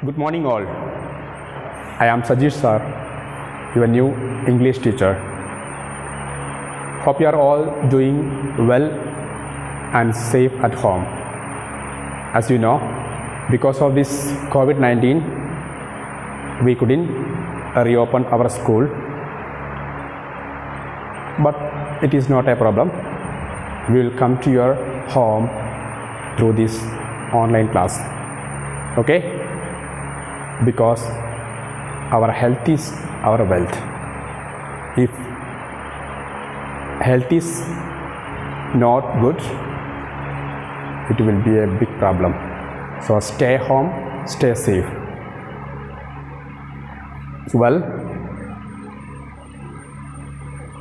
Good morning all. I am Sajeesh sir, your new English teacher. Hope you are all doing well and safe at home. As you know, because of this COVID-19, we couldn't reopen our school. But it is not a problem. We will come to your home through this online class. Okay? Because our health is our wealth. If health is not good, it will be a big problem. So stay home, stay safe. Well,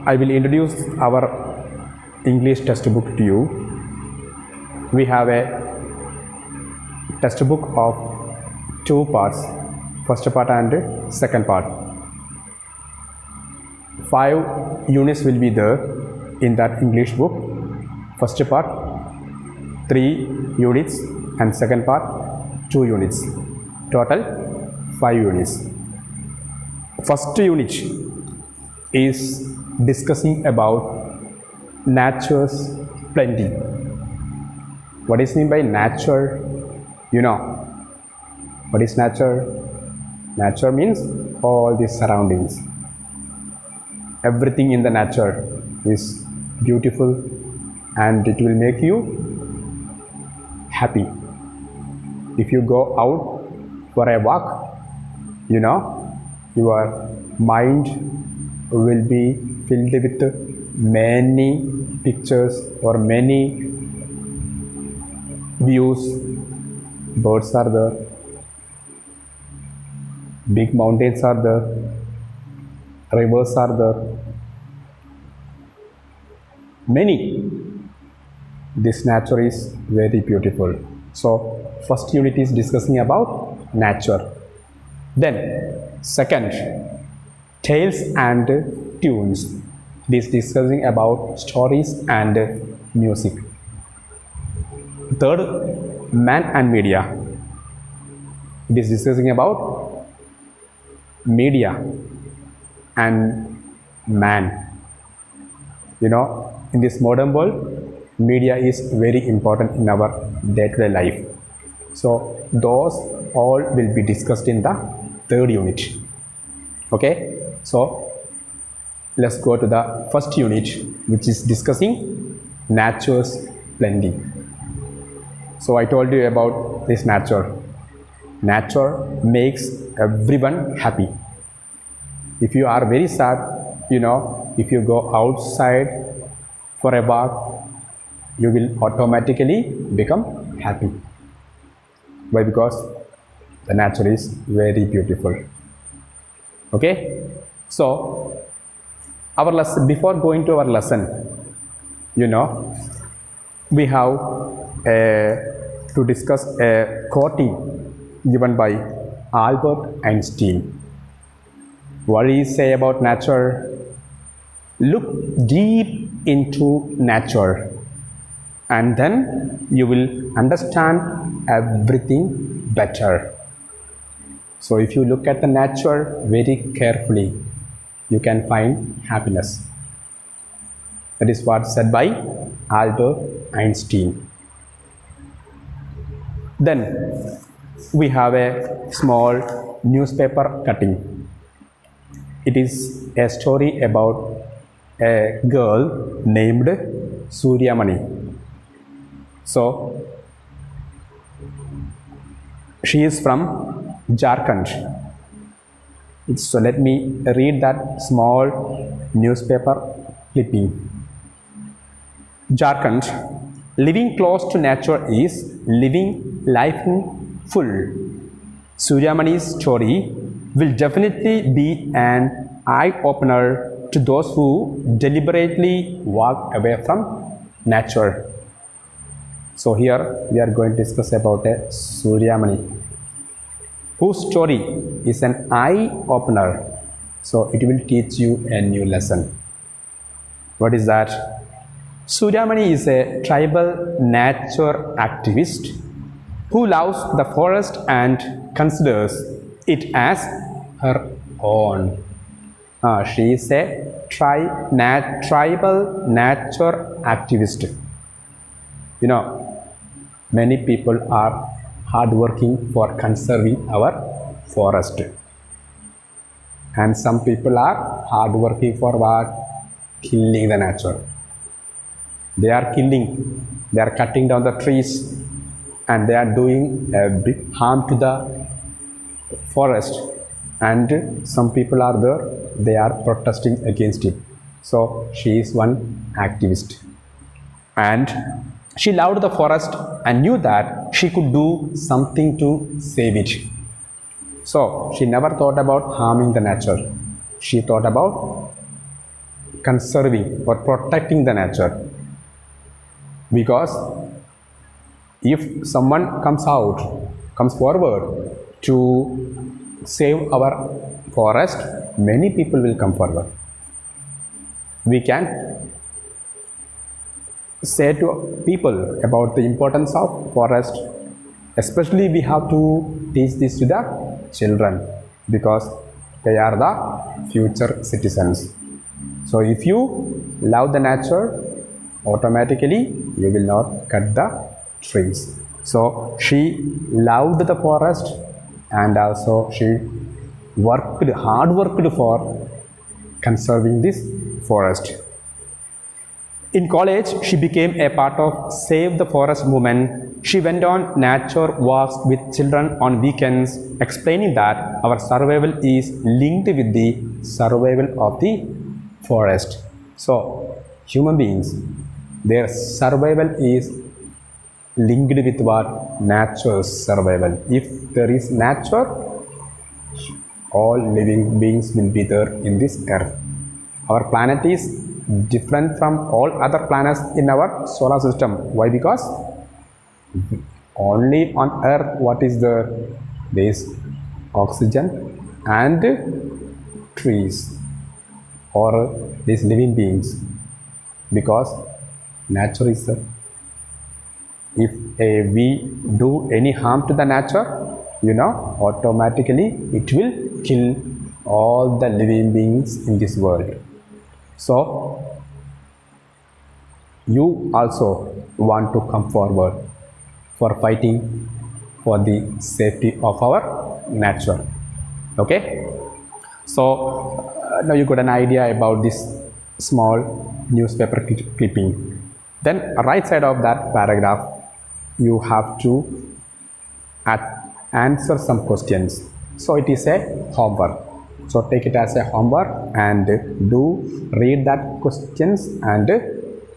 I will introduce our English textbook to you. We have a textbook of two parts, first part and second part. 5 units will be there in that English book. First part 3 units and second part 2 units. Total 5 units. First unit is discussing about nature's plenty. What is meant by nature? You know what is nature? Nature means all the surroundings. Everything in the nature is beautiful and it will make you happy. If you go out for a walk, you know, your mind will be filled with many pictures or many views. Birds are there, big mountains are there, rivers are there, many. This nature is very beautiful. So first unit is discussing about nature. Then second, tales and tunes. It is discussing about stories and music. Third, man and media. It is discussing about media and man. You know, in this modern world, media is very important in our day-to-day life. So those all will be discussed in the third unit. Okay, so let's go to the first unit, which is discussing nature's plenty. So I told you about this nature. Nature makes everyone happy. If you are very sad, you know, if you go outside for a walk, you will automatically become happy. Why? Because the nature is very beautiful. Okay, so our lesson, before going to our lesson, you know, we have to discuss a quoting given by Albert Einstein. What did he say about nature? Look deep into nature and then you will understand everything better. So if you look at the nature very carefully, you can find happiness. That is what said by Albert Einstein. Then we have a small newspaper cutting. It is a story about a girl named Suryamani. So she is from Jharkhand. So let me read that small newspaper clipping. Jharkhand, living close to nature is living life in full. Suryamani's story will definitely be an eye-opener to those who deliberately walk away from nature. So here we are going to discuss about a Suryamani, whose story is an eye-opener. So it will teach you a new lesson. What is that? Suryamani is a tribal nature activist who loves the forest and considers it as her own. She is a tribal nature activist. You know, many people are hardworking for conserving our forest, and some people are hardworking for what? Killing the nature. They are killing, they are cutting down the trees, and they are doing a big harm to the forest. And some people are there, they are protesting against it. So she is one activist, and she loved the forest and knew that she could do something to save it. So she never thought about harming the nature. She thought about conserving or protecting the nature. Because if someone comes forward to save our forest, many people will come forward. We can say to people about the importance of forest. Especially we have to teach this to the children, because they are the future citizens. So if you love the nature, automatically you will not cut the trees. So she loved the forest, and also she hard worked for conserving this forest. In college, she became a part of Save the Forest movement. She went on nature walks with children on weekends, explaining that our survival is linked with the survival of the forest. So human beings, their survival is linked with what? Nature's survival. If there is nature, all living beings will be there in this earth. Our planet is different from all other planets in our solar system. Why? Because only on earth what is there? There is oxygen and trees, or these living beings, because nature is there. If we do any harm to the nature, automatically it will kill all the living beings in this world. So you also want to come forward for fighting for the safety of our nature. Okay, so now you got an idea about this small newspaper clipping. Then right side of that paragraph, you have to answer some questions. So it is a homework. So take it as a homework and read that questions and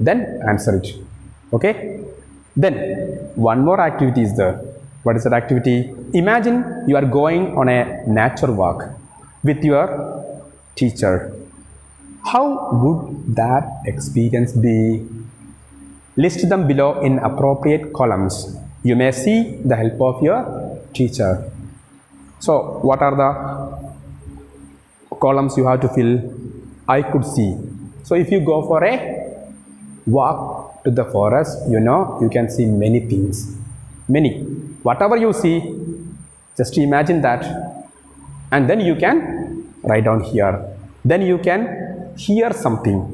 then answer it. Okay. Then one more activity is there. What is that activity? Imagine you are going on a nature walk with your teacher. How would that experience be? List them below in appropriate columns. You may see the help of your teacher. So what are the columns you have to fill? I could see. So if you go for a walk to the forest, you can see many things. Many. Whatever you see, just imagine that, and then you can write down here. Then you can hear something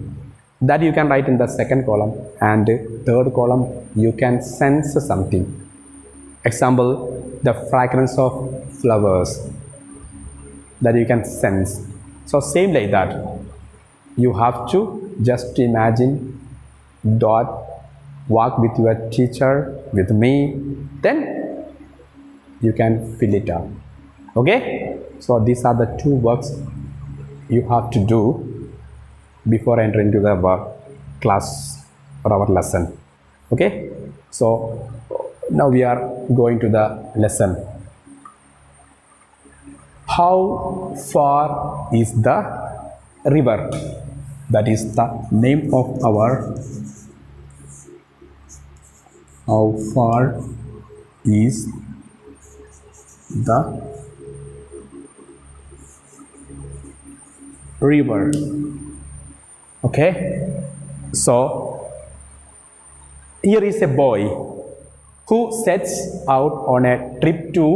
that you can write in the second column, and third column you can sense something. Example, the fragrance of flowers that you can sense. So same like that, you have to just imagine, walk with your teacher, with me, then you can fill it up. Okay, so these are the two works you have to do before entering to the class or our lesson. Okay, so now we are going to the lesson. How far is the river? That is the name of our. How far is the river? Okay, so here is a boy who sets out on a trip to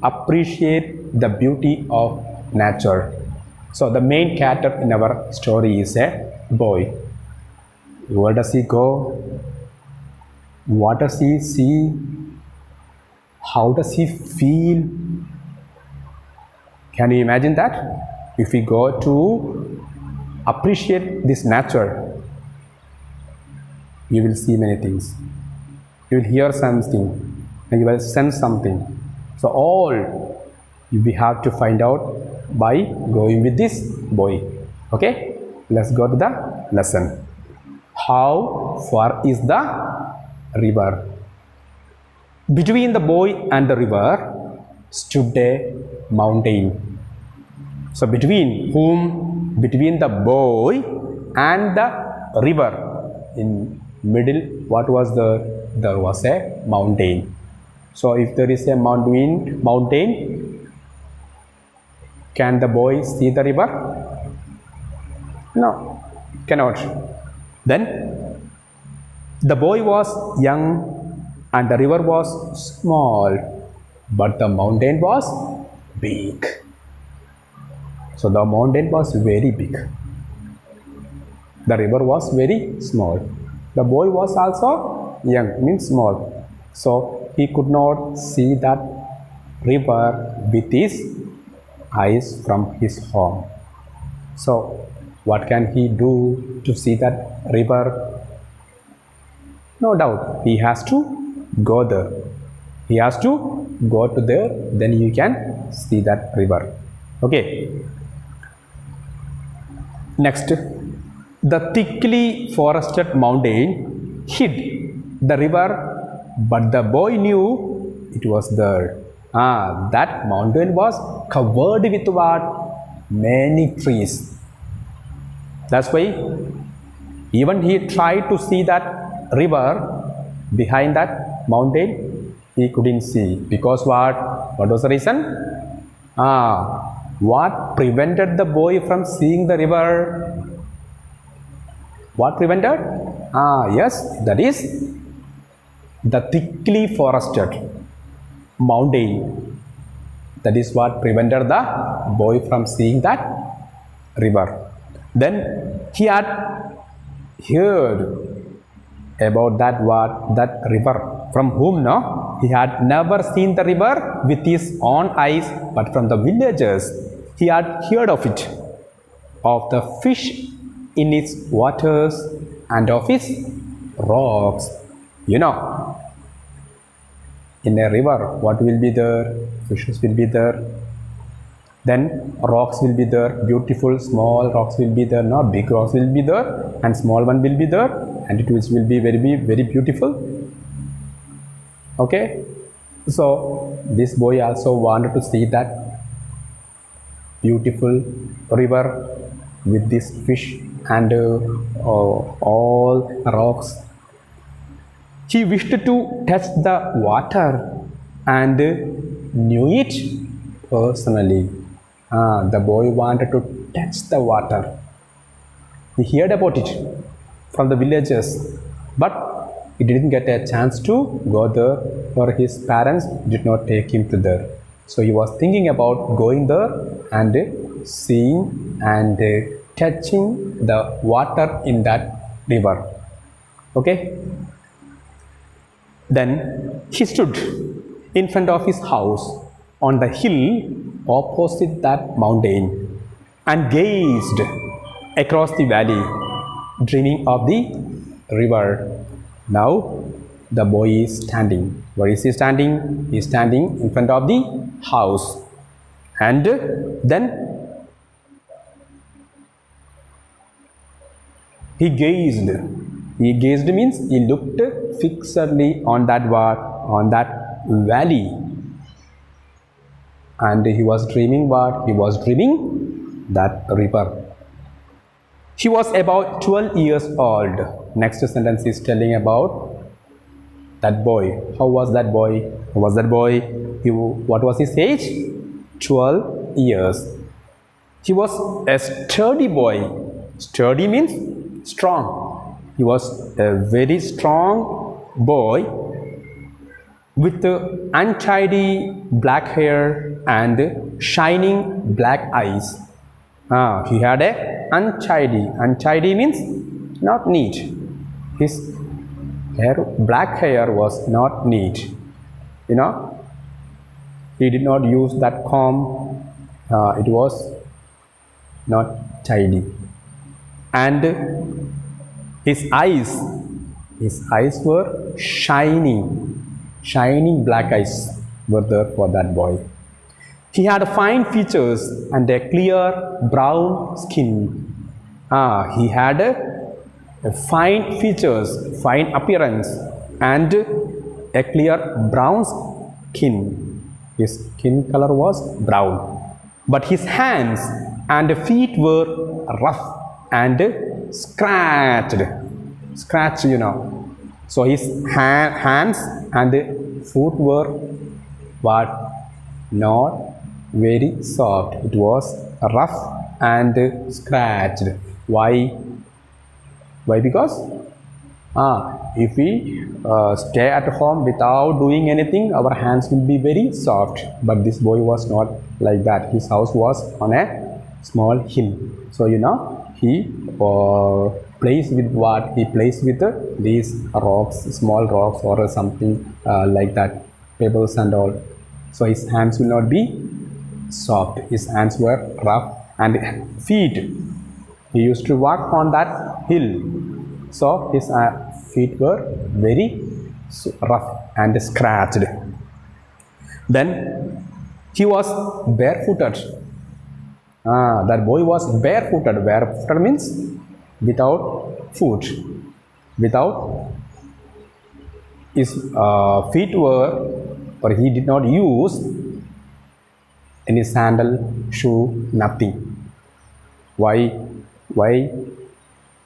appreciate the beauty of nature. So the main character in our story is a boy. Where does he go? What does he see? How does he feel? Can you imagine that? If we go to appreciate this nature, you will see many things. You will hear something and you will sense something. So all we have to find out by going with this boy. Okay, let's go to the lesson. How far is the river? Between the boy and the river stood a mountain. So between whom? Between the boy and the river, in middle, what was there? There was a mountain. So if there is a mountain, can the boy see the river? No, cannot. Then the boy was young and the river was small, but the mountain was big. So the mountain was very big. The river was very small. The boy was also young, means small. So he could not see that river with his eyes from his home. So what can he do to see that river? No doubt he has to go there. He has to go to there, then you can see that river. Okay. Next, the thickly forested mountain hid the river, but the boy knew it was there. That mountain was covered with what? Many trees. That's why even he tried to see that river behind that mountain, he couldn't see. Because what? What was the reason? What prevented the boy from seeing the river? What prevented? Yes, that is the thickly forested mountain. That is what prevented the boy from seeing that river. Then he had heard about that river. From whom? No, he had never seen the river with his own eyes, but from the villagers. He had heard of it, of the fish in its waters and of its rocks. You know, in a river, what will be there? Fishes will be there. Then rocks will be there, beautiful small rocks will be there. No, big rocks will be there and small one will be there, and it will be very beautiful. Okay, so this boy also wanted to see that beautiful river with this fish and all rocks. He wished to touch the water and knew it personally. The boy wanted to touch the water. He heard about it from the villagers, but he didn't get a chance to go there, or his parents did not take him to there. So he was thinking about going there and seeing and touching the water in that river. Okay. Then he stood in front of his house on the hill opposite that mountain and gazed across the valley, dreaming of the river. Now the boy is standing. Where is he standing? He is standing in front of the house. And then he gazed. He gazed means he looked fixedly on that valley. And he was dreaming what? He was dreaming that river. He was about 12 years old. Next sentence is telling about that boy. How was that boy? Who was that boy? What was his age? 12 years. He was a sturdy boy. Sturdy means strong. He was a very strong boy with untidy black hair and shining black eyes. He had a untidy. Untidy means not neat. His black hair was not neat. You know, he did not use that comb. It was not tidy. And his eyes were shining black eyes were there for that boy. He had fine features and a clear brown skin. He had a fine features, fine appearance, and a clear brown skin. His skin color was brown. But his hands and feet were rough and scratched. Scratched, you know. So his hands and foot were what? Not very soft. It was rough and scratched. Why? Because if we stay at home without doing anything, our hands will be very soft. But this boy was not like that. His house was on a small hill. So you know, he plays with what? He plays with these rocks, small rocks or something like that, pebbles and all. So his hands will not be soft. His hands were rough and feet. He used to walk on that hill. So his feet were very rough and scratched. Then he was barefooted. That boy was barefooted. Barefooted means without foot. Without his feet were, or he did not use any sandal, shoe, nothing. Why?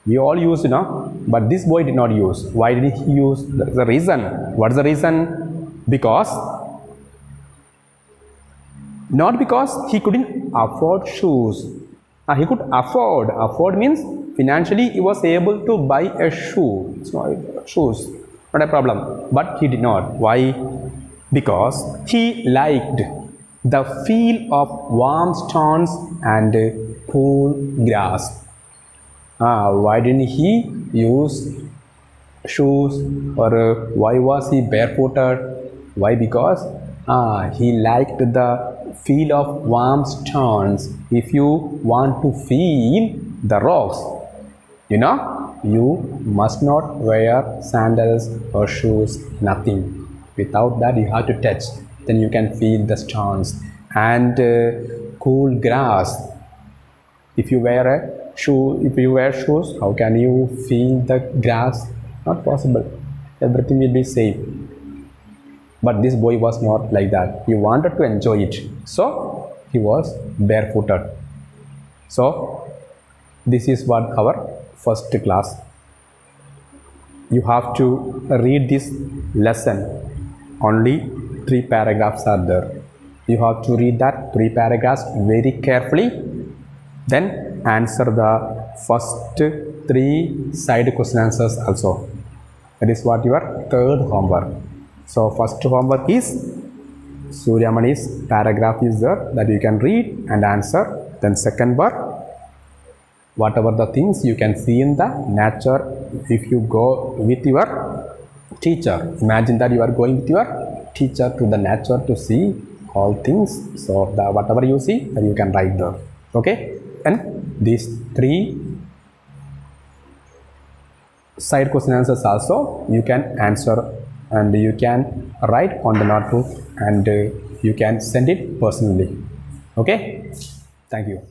We all use, you know, but this boy did not use. Why did he use? The reason. What is the reason? Because not because he couldn't afford shoes. He could afford. Afford means financially he was able to buy a shoe. It's not shoes, not a problem. But he did not. Why? Because he liked the feel of warm stones and cool grass. Why didn't he use shoes, or why was he barefooted? Why? Because he liked the feel of warm stones. If you want to feel the rocks, you know, you must not wear sandals or shoes, nothing. Without that, you have to touch. Then you can feel the stones and cool grass. If you wear a shoe, if you wear shoes, how can you feel the grass? Not possible. Everything will be safe. But this boy was not like that. He wanted to enjoy it. So he was barefooted. So this is what our first class. You have to read this lesson. Only 3 paragraphs are there. You have to read that 3 paragraphs very carefully. Then answer the first 3 side question answers also. That is what your third homework. So first homework is Suryamani's paragraph is there that you can read and answer. Then second work, whatever the things you can see in the nature, if you go with your teacher, imagine that you are going with your teacher to the nature to see all things. So whatever you see, then you can write there. Okay, and these 3 side question answers also you can answer, and you can write on the notebook, and you can send it personally. Okay, thank you.